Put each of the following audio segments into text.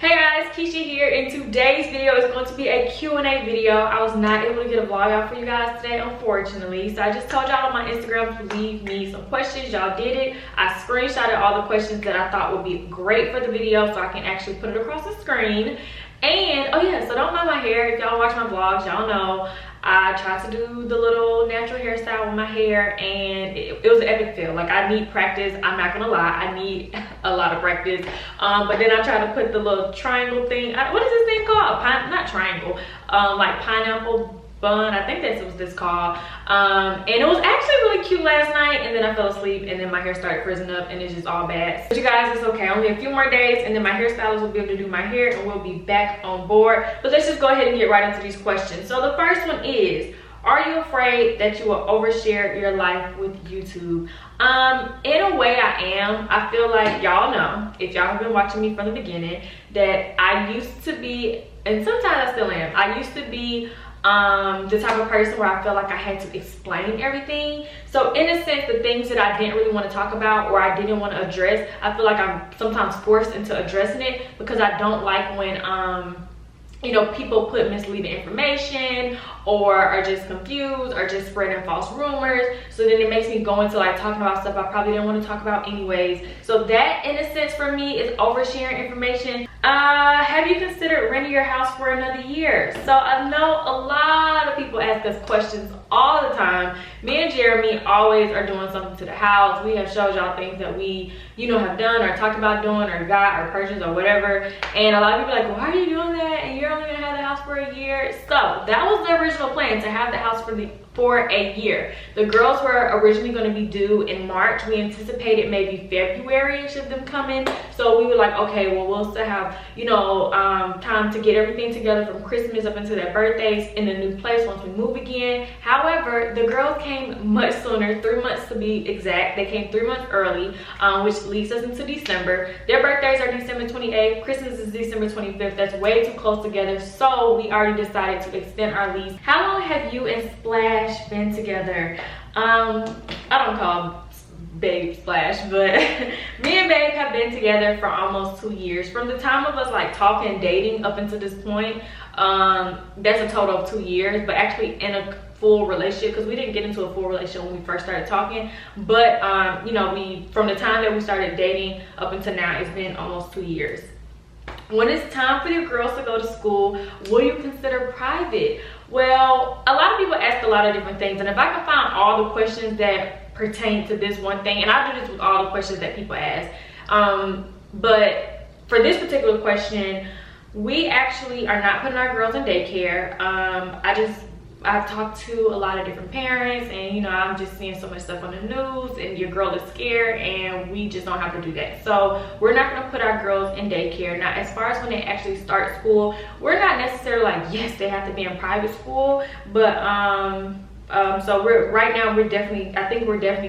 Hey guys, Keesha here. In today's video is going to be a Q&A video. I was not able to get a vlog out for you guys today, unfortunately. So I just told y'all on my Instagram to leave me some questions. Y'all did it. I screenshotted all the questions that I thought would be great for the video so I can actually put it across the screen. And oh yeah, so don't mind my hair. If y'all watch my vlogs, y'all know I tried to do the little natural hairstyle with my hair, and it was an epic fail. Like, I need practice. I'm not gonna lie, I need a lot of practice. But then I tried to put the little triangle thing. What is this thing called? Not triangle. Like pineapple bun. I think that's what this called. And it was actually really cute last night, and then I fell asleep, and then my hair started frizzing up, and it's just all bad. But you guys, it's okay. Only a few more days, and then my hairstylist will be able to do my hair, and we'll be back on board. But let's just go ahead and get right into these questions. So the first one is, are you afraid that you will overshare your life with YouTube? In a way I am. I feel like y'all know, if y'all have been watching me from the beginning, that I used to be, and sometimes I still am, I used to be the type of person where I felt like I had to explain everything. So in a sense, the things that I didn't really want to talk about or I didn't want to address, I feel like I'm sometimes forced into addressing it, because I don't like when you know, people put misleading information or are just confused or just spreading false rumors. So then it makes me go into like talking about stuff I probably didn't want to talk about anyways. So that, in a sense, for me is oversharing information. Have you considered renting your house for another year? So I know a lot of people ask us questions all the time. Me and Jeremy always are doing something to the house. We have showed y'all things that we, you know, have done or talked about doing or got or purchased or whatever. And a lot of people are like, why are you doing that? And you're only gonna have the house for a year. So that was the original plan, to have the house for a year. The girls were originally going to be due in March. We anticipated maybe February-ish of them coming. So we were like, okay, well, we'll still have, you know, time to get everything together from Christmas up until their birthdays in the new place once we move again. However, the girls came much sooner, 3 months to be exact. They came 3 months early, which leads us into December. Their birthdays are December 28th. Christmas is December 25th. That's way too close together. So we already decided to extend our lease. How long have you and Splash been together? I don't call Babe Splash, but me and Babe have been together for almost 2 years. From the time of us like talking, dating up until this point, that's a total of 2 years, but actually in a full relationship, because we didn't get into a full relationship when we first started talking. But you know, from the time that we started dating up until now, it's been almost 2 years. When it's time for your girls to go to school, will you consider private? Well, a lot of people ask a lot of different things, and if I can find all the questions that pertain to this one thing, and I do this with all the questions that people ask, but for this particular question, we actually are not putting our girls in daycare. I've talked to a lot of different parents, and you know, I'm just seeing so much stuff on the news, and your girl is scared, and we just don't have to do that. So we're not going to put our girls in daycare. Now, as far as when they actually start school, we're not necessarily like, yes, they have to be in private school, but so right now we're definitely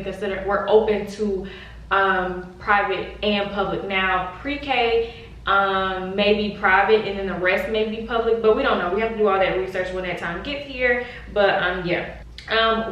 considering, we're open to private and public. Now, pre-K maybe private, and then the rest may be public, but we don't know. We have to do all that research when that time gets here. But yeah,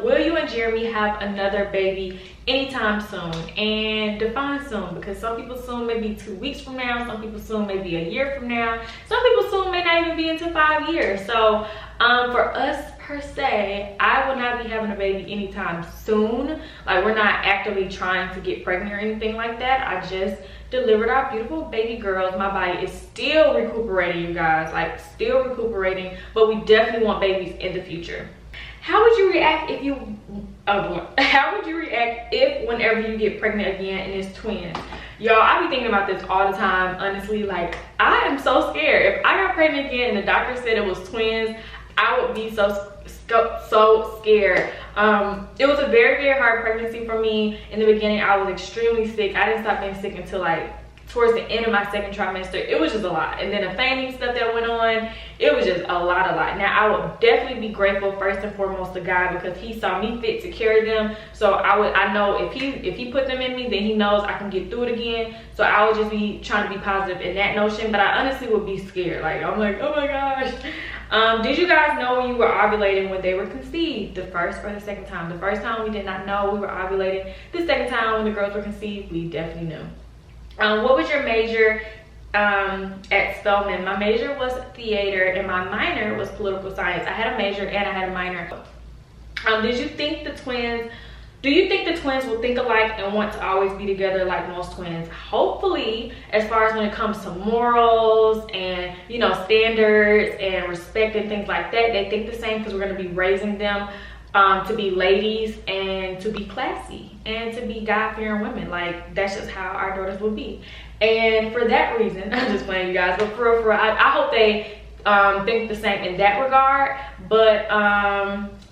will you and Jeremy have another baby anytime soon? And define soon, because some people soon may be 2 weeks from now, some people soon may be a year from now, some people soon may not even be into 5 years. So for us per se, I will not be having a baby anytime soon. Like, we're not actively trying to get pregnant or anything like that. I just delivered our beautiful baby girls. My body is still recuperating, you guys, like still recuperating, but we definitely want babies in the future. How would you react if whenever you get pregnant again and it's twins? Y'all, I be thinking about this all the time, honestly. Like, I am so scared. If I got pregnant again and the doctor said it was twins, I would be so scared. It was a very, very hard pregnancy for me. In the beginning, I was extremely sick. I didn't stop being sick until like towards the end of my second trimester. It was just a lot, and then the fanning stuff that went on, it was just a lot. Now, I would definitely be grateful first and foremost to God, because he saw me fit to carry them. So I know if he put them in me, then he knows I can get through it again. So I would just be trying to be positive in that notion, but I honestly would be scared. Like, I'm like, oh my gosh. Did you guys know when you were ovulating when they were conceived? The first or the second time? The first time we did not know we were ovulating. The second time when the girls were conceived, we definitely knew. What was your major at Spelman. My major was theater and my minor was political science. I had a major and I had a minor. Do you think the twins will think alike and want to always be together like most twins? Hopefully, as far as when it comes to morals and, you know, standards and respect and things like that, they think the same, because we're going to be raising them to be ladies and to be classy and to be God-fearing women. Like, that's just how our daughters will be. And for that reason, I'm just playing, you guys, but for real, I hope they think the same in that regard. But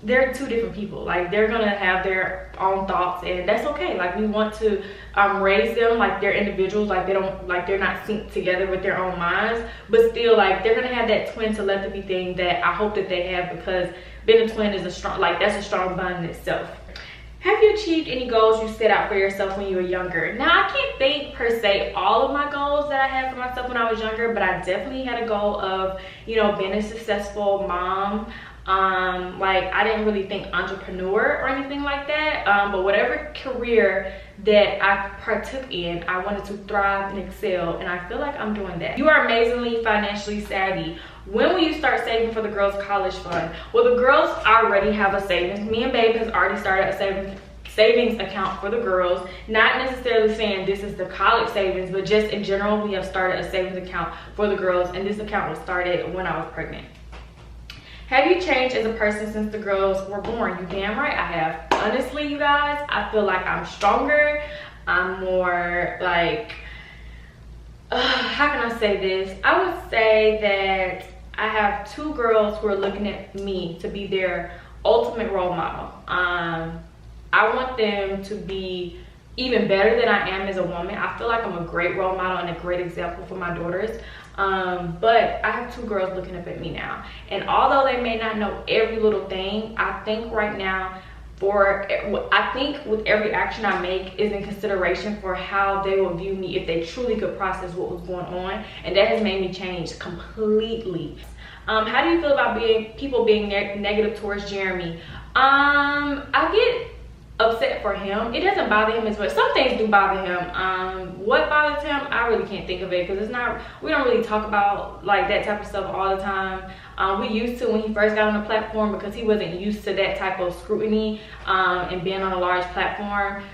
they're two different people. Like, they're gonna have their own thoughts, and that's okay. Like, we want to raise them like they're individuals, like they're not synced together with their own minds, but still, like, they're gonna have that twin telepathy thing that I hope that they have, because being a twin is that's a strong bond in itself. Have you achieved any goals you set out for yourself when you were younger? Now, I can't think per se all of my goals that I had for myself when I was younger, but I definitely had a goal of, you know, being a successful mom. Like, I didn't really think entrepreneur or anything like that, but whatever career that I partook in, I wanted to thrive and excel, and I feel like I'm doing that. You are amazingly financially savvy. When will you start saving for the girls' college fund? Well, the girls already have a savings. Me and Babe has already started a savings account for the girls. Not necessarily saying this is the college savings, but just in general, we have started a savings account for the girls, and this account was started when I was pregnant. Have you changed as a person since the girls were born? You damn right I have. Honestly, you guys, I feel like I'm stronger. I'm more like, how can I say this? I would say that I have two girls who are looking at me to be their ultimate role model. I want them to be even better than I am as a woman. I feel like I'm a great role model and a great example for my daughters. But I have two girls looking up at me now, and although they may not know every little thing, I think right now, I think with every action I make is in consideration for how they will view me if they truly could process what was going on, and that has made me change completely. How do you feel about people being negative towards Jeremy? I get upset for him. It doesn't bother him as much. Some things do bother him. What bothers him, I really can't think of it, because we don't really talk about like that type of stuff all the time. We used to when he first got on the platform, because he wasn't used to that type of scrutiny and being on a large platform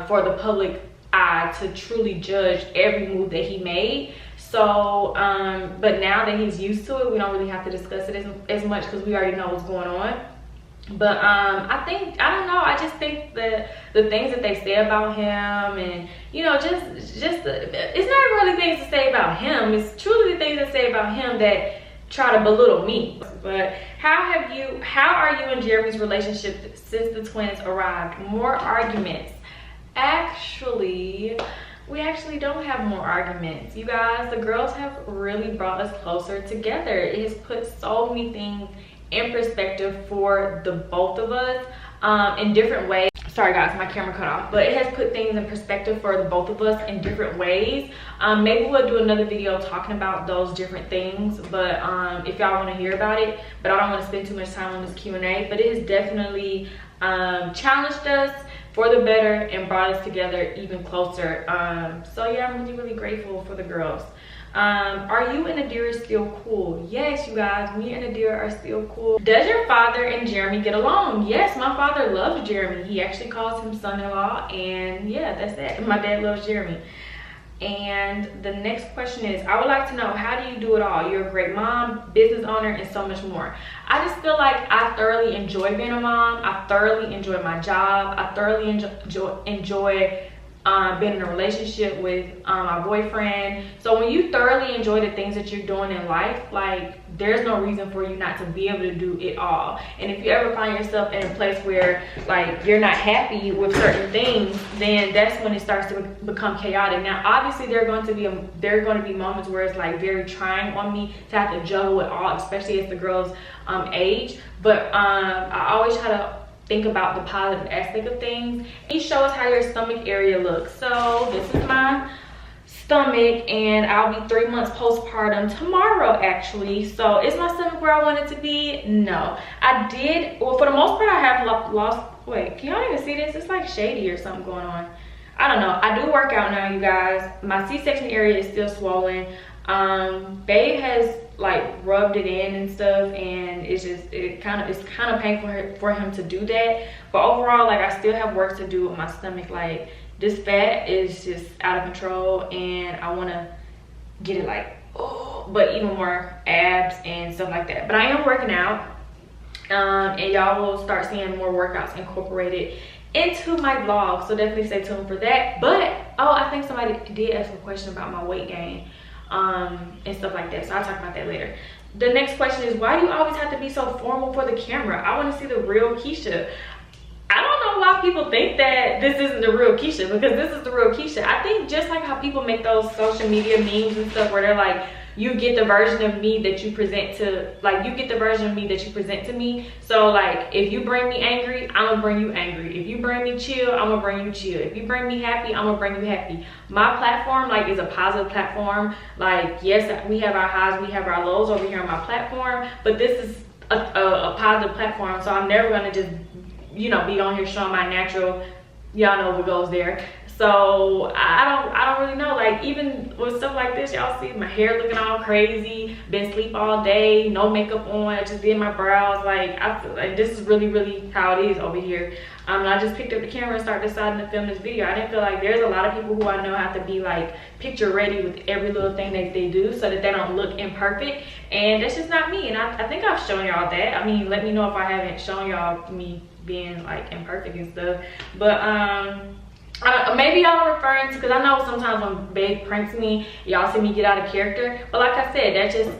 for the public eye to truly judge every move that he made. So but now that he's used to it, we don't really have to discuss it as much, because we already know what's going on. But I don't know, I just think that the things that they say about him, and you know, it's not really things to say about him, it's truly the things that say about him that try to belittle me. But how are you and Jeremy's relationship since the twins arrived? More arguments? Actually, we actually don't have more arguments, you guys. The girls have really brought us closer together. It has put so many things in perspective for the both of us in different ways. Sorry guys, my camera cut off, but it has put things in perspective for the both of us in different ways. Maybe we'll do another video talking about those different things, but if y'all want to hear about it. But I don't want to spend too much time on this Q&A, but it has definitely challenged us for the better and brought us together even closer. So yeah, I'm really grateful for the girls. Are you and Dior still cool? Yes, you guys, me and Dior are still cool. Does your father and Jeremy get along? Yes, my father loves Jeremy. He actually calls him son-in-law, and yeah, that's that. My dad loves Jeremy. And the next question is, I would like to know, how do you do it all? You're a great mom, business owner, and so much more. I just feel like I thoroughly enjoy being a mom. I thoroughly enjoy my job. I thoroughly enjoy being in a relationship with my boyfriend. So when you thoroughly enjoy the things that you're doing in life, like, there's no reason for you not to be able to do it all. And if you ever find yourself in a place where like you're not happy with certain things, then that's when it starts to become chaotic. Now obviously there are going to be moments where it's like very trying on me to have to juggle it all, especially as the girls age, but I always try to think about the positive aspect of things. Can you show us how your stomach area looks? So this is my stomach, and I'll be 3 months postpartum tomorrow actually. So is my stomach where I want it to be? No, I did, well, for the most part I have lost, wait, can y'all even see this? It's like shady or something going on. I don't know. I do work out now, you guys. My C-section area is still swollen. Babe has like rubbed it in and stuff, and it's kind of painful for him to do that. But overall, like, I still have work to do with my stomach. Like, this fat is just out of control, and I want to get it like, oh, but even more abs and stuff like that. But I am working out, and y'all will start seeing more workouts incorporated into my vlog, so definitely stay tuned for that. But oh, I think somebody did ask a question about my weight gain and stuff like that, so I'll talk about that later. The next question is, why do you always have to be so formal for the camera? I want to see the real Keesha. I don't know why people think that this isn't the real Keesha, because this is the real Keesha. I think just like how people make those social media memes and stuff where they're like, you get the version of me that you present to, like, you get the version of me that you present to me. So like, if you bring me angry, I'm gonna bring you angry. If you bring me chill, I'm gonna bring you chill. If you bring me happy, I'm gonna bring you happy. My platform, like, is a positive platform. Like, yes, we have our highs, we have our lows over here on my platform, but this is a positive platform, so I'm never gonna just, you know, be on here showing my natural, y'all know what goes there. So I don't really know. Like, even with stuff like this, y'all see my hair looking all crazy, been asleep all day, no makeup on, I just did my brows. Like, I feel like this is really how it is over here. I just picked up the camera and started deciding to film this video. I didn't feel like, there's a lot of people who I know have to be like picture ready with every little thing that they do so that they don't look imperfect, and that's just not me. And I think I've shown y'all that. I mean, let me know if I haven't shown y'all me being like imperfect and stuff. But maybe y'all are referring to, because I know sometimes when Babe pranks me, y'all see me get out of character. But like I said, that's just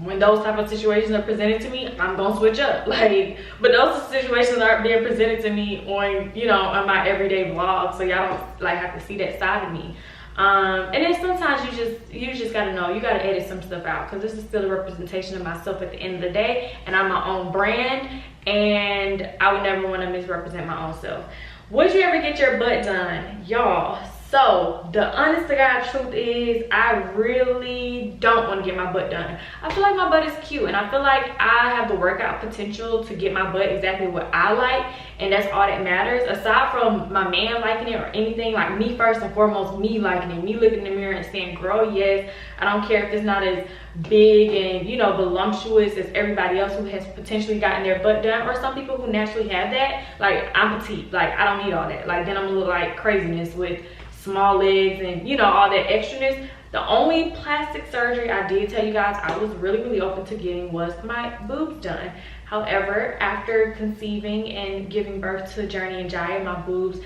when those type of situations are presented to me, I'm gonna switch up. Like, but those situations aren't being presented to me on, you know, on my everyday vlog, so y'all don't like have to see that side of me. And then sometimes you just gotta know, you gotta edit some stuff out, because this is still a representation of myself at the end of the day, and I'm my own brand, and I would never want to misrepresent my own self. Would you ever get your butt done, y'all? So the honest to God truth is, I really don't want to get my butt done. I feel like my butt is cute, and I feel like I have the workout potential to get my butt exactly what I like, and that's all that matters. Aside from my man liking it or anything, like, me first and foremost, me liking it, me looking in the mirror and saying, girl, yes. I don't care if it's not as big and, you know, voluptuous as everybody else who has potentially gotten their butt done, or some people who naturally have that. Like, I'm petite, like, I don't need all that. Like, then I'm gonna look like craziness with small legs and, you know, all that extraness. The only plastic surgery I did tell you guys I was really open to getting was my boobs done. However, after conceiving and giving birth to Journie and Jiya, my boobs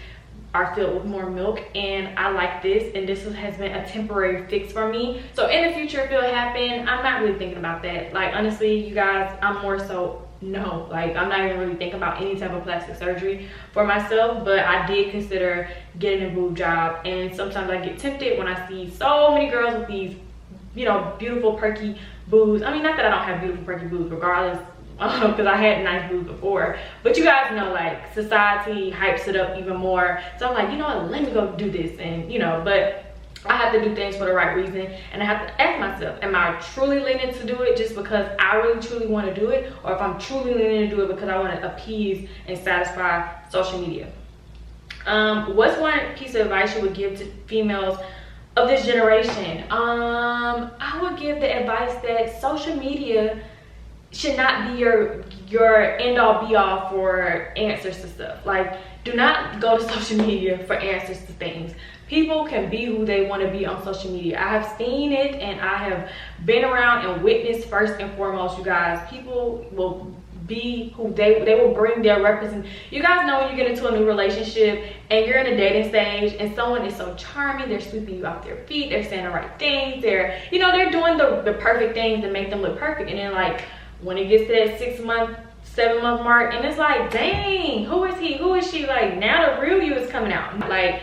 are filled with more milk, and I like this, and this has been a temporary fix for me. So in the future, if it'll happen, I'm not really thinking about that. Like, honestly, you guys, I'm more so no, like, I'm not even really thinking about any type of plastic surgery for myself. But I did consider getting a boob job, and sometimes I get tempted when I see so many girls with these, you know, beautiful perky boobs. I mean, not that I don't have beautiful perky boobs regardless, because I had nice boobs before, but you guys know, like, society hypes it up even more. So I'm like, you know what, let me go do this. And, you know, but I have to do things for the right reason, and I have to ask myself, am I truly leaning to do it just because I really truly want to do it, or if I'm truly leaning to do it because I want to appease and satisfy social media? What's one piece of advice you would give to females of this generation? I would give the advice that social media should not be your end all be all for answers to stuff. Like, do not go to social media for answers to things. People can be who they want to be on social media. I have seen it, and I have been around and witnessed first and foremost, you guys. People will be who they will bring their represent. You guys know when you get into a new relationship and you're in a dating stage and someone is so charming, they're sweeping you off their feet, they're saying the right things, they're, you know, they're doing the perfect things to make them look perfect. And then, like, when it gets to that 6 month, 7 month mark, and it's like, dang, who is he, who is she? Like, now the real you is coming out. Like,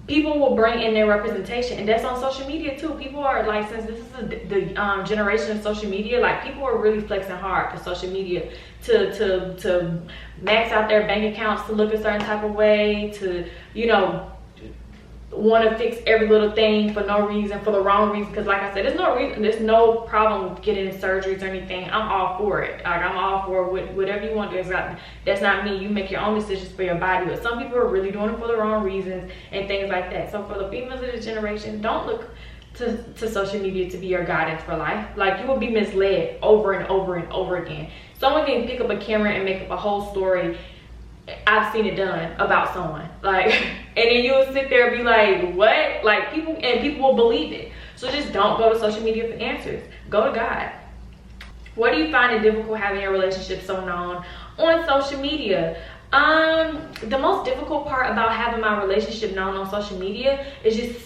people will bring in their representation, and that's on social media too. People are like, since this is the generation of social media, like, people are really flexing hard for social media to max out their bank accounts to look a certain type of way, to, you know, want to fix every little thing for no reason, for the wrong reason. Because like I said, there's no problem with getting surgeries or anything. I'm all for it. Like, I'm all for whatever you want to do. That's not me. You make your own decisions for your body. But some people are really doing it for the wrong reasons and things like that. So for the females of this generation, don't look to social media to be your guidance for life. Like, you will be misled over and over and over again. Someone can pick up a camera and make up a whole story. I've seen it done about someone, like, and then you'll sit there and be like, what? Like, people will believe it. So just don't go to social media for answers. Go to God. What do you find it difficult having your relationship so known on social media? The most difficult part about having my relationship known on social media is just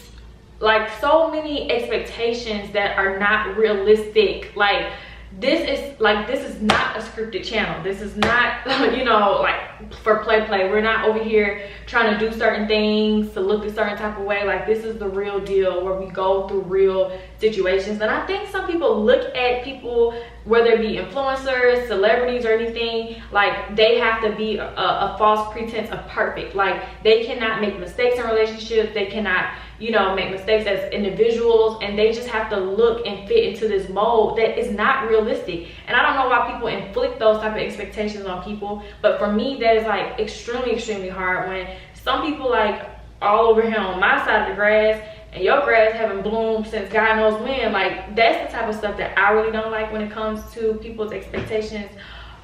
like so many expectations that are not realistic. Like, this is not a scripted channel. This is not, you know, like for play. We're not over here trying to do certain things to look a certain type of way. Like, this is the real deal where we go through real situations. And I think some people look at people, whether it be influencers, celebrities, or anything, like they have to be a false pretense of perfect. Like, they cannot make mistakes in relationships. They cannot, you know, make mistakes as individuals, and they just have to look and fit into this mold that is not realistic. And I don't know why people inflict those type of expectations on people, but for me, that is like extremely hard when some people like all over here on my side of the grass, and your grass haven't bloomed since God knows when. Like, that's the type of stuff that I really don't like when it comes to people's expectations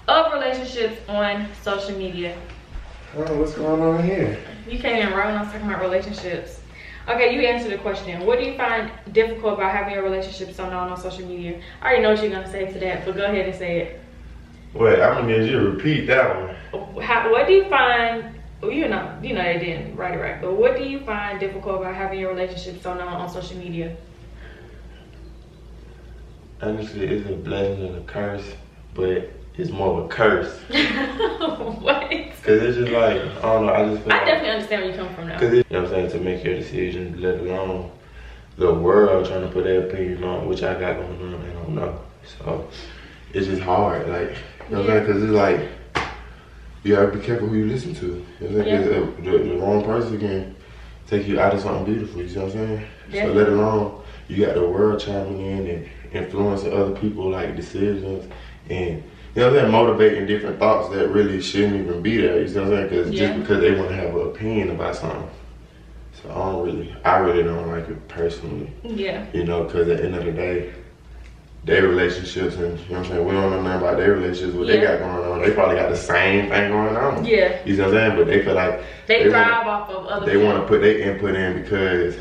of relationships on social media. Oh, what's going on here? You can't even run. I was talking about relationships. Okay, you answered the question. What do you find difficult about having a relationship so known on social media? I already know what you're gonna say to that, but go ahead and say it. Wait, I'm gonna need you to repeat that one. What do you find? Well, you know they didn't write it right. But what do you find difficult about having your relationship so known on social media? Honestly, it's a blessing and a curse, but it's more of a curse. What? Cause it's just like, I don't know, I just feel I definitely understand where you come from now. Cause you know what I'm saying, to make your decision, let alone the world trying to put their opinion on, which I got going on, I don't know. So it's just hard, like, you know what I'm saying? Cause it's like, you gotta be careful who you listen to. You know what I'm saying? The wrong person can take you out of something beautiful, you see what I'm saying? So let alone, you got the world chiming in and influencing other people, like decisions, and you know what I'm saying, motivating different thoughts that really shouldn't even be there, you see what I'm saying? Cause just because they wanna have an opinion about something. So I really don't like it personally. Yeah. You know, cause at the end of the day, their relationships, and you know what I'm saying, we don't know nothing about their relationships, what they got going on. They probably got the same thing going on. Yeah. You see what I'm saying? But they feel like they thrive off of other people. They want to put their input in because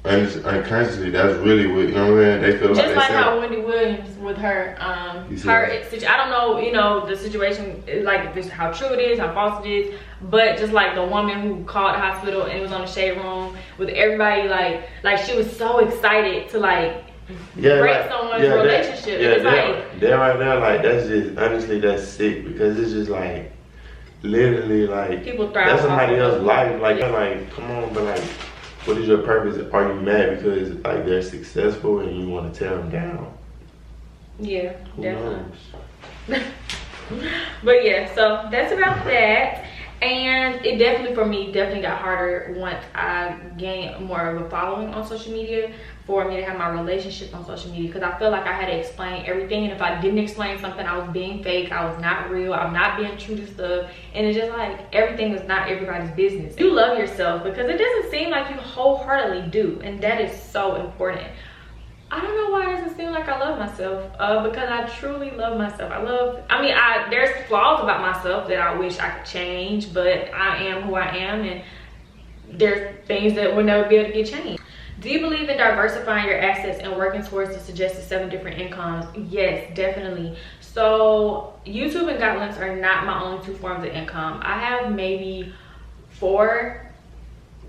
unconsciously that's really what, you know what I'm saying? They feel just like how Wendy Williams with her I don't know, you know, the situation, like if it's how true it is, how false it is, but just like the woman who called the hospital and was on the shade room with everybody, like she was so excited to like break someone's relationship. It's like that right now, like that's just honestly that's sick, because it's just like literally like people thrive. That's somebody else's life. Like like come on, but like what is your purpose? Are you mad because like they're successful and you want to tear them down? Yeah, who definitely. But yeah, so that's about that. And it definitely, for me, got harder once I gained more of a following on social media for me to have my relationship on social media, because I feel like I had to explain everything, and if I didn't explain something, I was being fake, I was not real, I'm not being true to stuff, and it's just like everything is not everybody's business. You love yourself, because it doesn't seem like you wholeheartedly do, and that is so important. I don't know why it doesn't seem like I love myself, because I truly love myself. There's flaws about myself that I wish I could change, but I am who I am, and there's things that will never be able to get changed. Do you believe in diversifying your assets and working towards the suggested 7 different incomes? Yes, definitely. So YouTube and Got Links are not my only 2 forms of income. I have maybe 4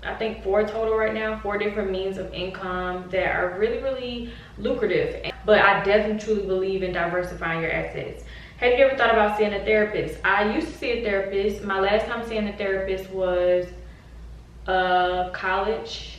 total right now, 4 different means of income that are really lucrative. But I definitely truly believe in diversifying your assets. Have you ever thought about seeing a therapist? I used to see a therapist. My last time seeing a therapist was college.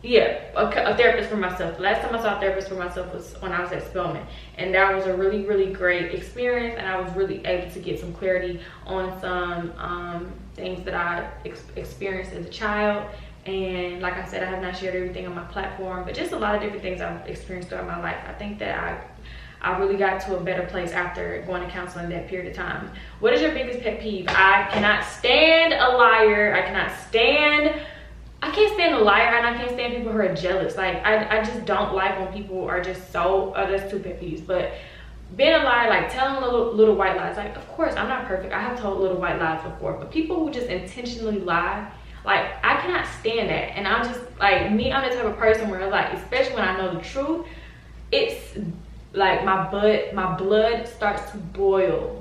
Yeah, a therapist for myself. Last time I saw a therapist for myself was when I was at Spelman, and that was a really great experience, and I was really able to get some clarity on some things that I experienced as a child, And like I said, I have not shared everything on my platform, but just a lot of different things I've experienced throughout my life. I think that I really got to a better place after going to counseling that period of time. What is your biggest pet peeve? I cannot stand a liar. I can't stand a liar, and I can't stand people who are jealous. Like, I just don't like when people are just so, that's 2 pet peeves. But being a liar, like telling little white lies, like, of course, I'm not perfect. I have told little white lies before, but people who just intentionally lie, like, I cannot stand that. And I'm just, like, me, I'm the type of person where, like, especially when I know the truth, it's like my blood starts to boil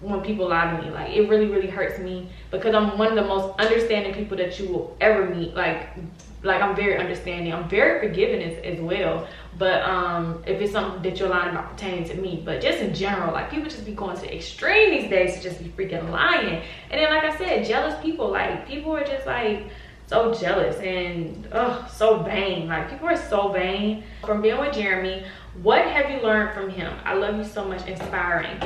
when people lie to me. Like, it really, really hurts me, because I'm one of the most understanding people that you will ever meet. Like I'm very understanding. I'm very forgiving as well. But if it's something that you're lying about pertaining to me, but just in general, like, people just be going to the extreme these days to just be freaking lying. And then, like I said, jealous people, like, people are just like so jealous and so vain. Like, people are so vain. From being with Jeremy, what have you learned from him? I love you so much. Inspiring.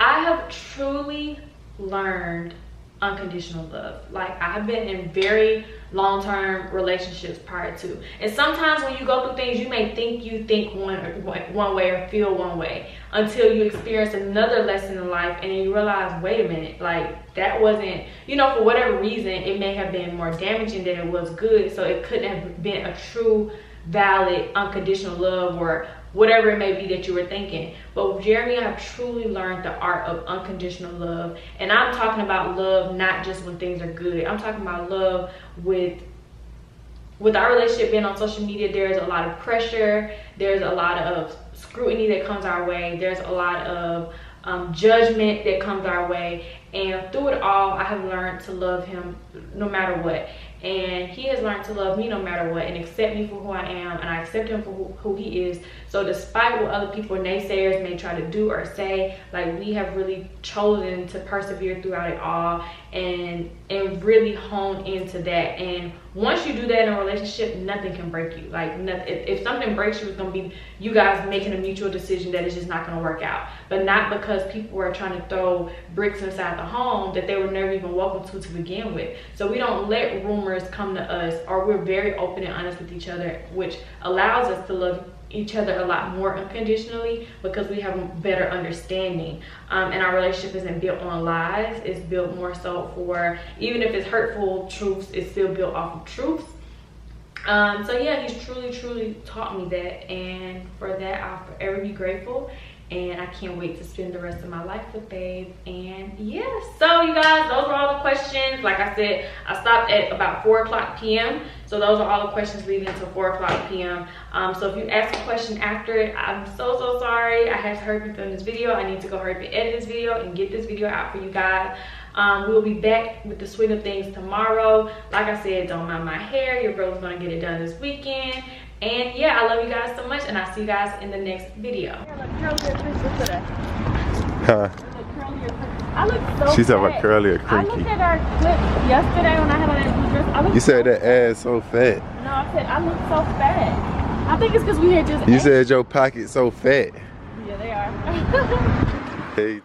I have truly learned unconditional love. Like, I've been in very long-term relationships prior to, and sometimes when you go through things, you may think you think one way or feel one way, until you experience another lesson in life, and then you realize, wait a minute, like, that wasn't, you know, for whatever reason, it may have been more damaging than it was good, so it couldn't have been a true, valid, unconditional love, or whatever it may be that you were thinking. But with Jeremy, I have truly learned the art of unconditional love. And I'm talking about love not just when things are good. I'm talking about love with our relationship being on social media. There's a lot of pressure, there's a lot of scrutiny that comes our way, there's a lot of judgment that comes our way, and through it all, I have learned to love him no matter what. And he has learned to love me no matter what, and accept me for who I am, and I accept him for who he is. So despite what other people, naysayers, may try to do or say, like, we have really chosen to persevere throughout it all, and really hone into that. And once you do that in a relationship, nothing can break you. Like, nothing, if something breaks you, it's gonna be you guys making a mutual decision that it's just not gonna work out. But not because people were trying to throw bricks inside the home that they were never even welcome to begin with. So we don't let rumors come to us, or we're very open and honest with each other, which allows us to love each other a lot more unconditionally, because we have a better understanding. And our relationship isn't built on lies. It's built more so for, even if it's hurtful truths, it's still built off of truths. So yeah, he's truly taught me that, and for that I'll forever be grateful. And I can't wait to spend the rest of my life with Babe. And yeah, so you guys, those are all the questions. Like I said, I stopped at about 4:00 p.m. So those are all the questions leading to 4:00 p.m. So if you ask a question after it, I'm so sorry. I have to hurry up and film this video. I need to go hurry up and edit this video and get this video out for you guys. We'll be back with the swing of things tomorrow. Like I said, don't mind my hair. Your girl's gonna get it done this weekend. And yeah, I love you guys so much, and I'll see you guys in the next video. Huh? I look so She's talking about curly or I crinky. looked at our clip yesterday when I had on that blue dress. I looked You said that ass so fat. No, I said I look so fat. I think it's because we here just You said your pocket's so fat. Yeah, they are. Hey.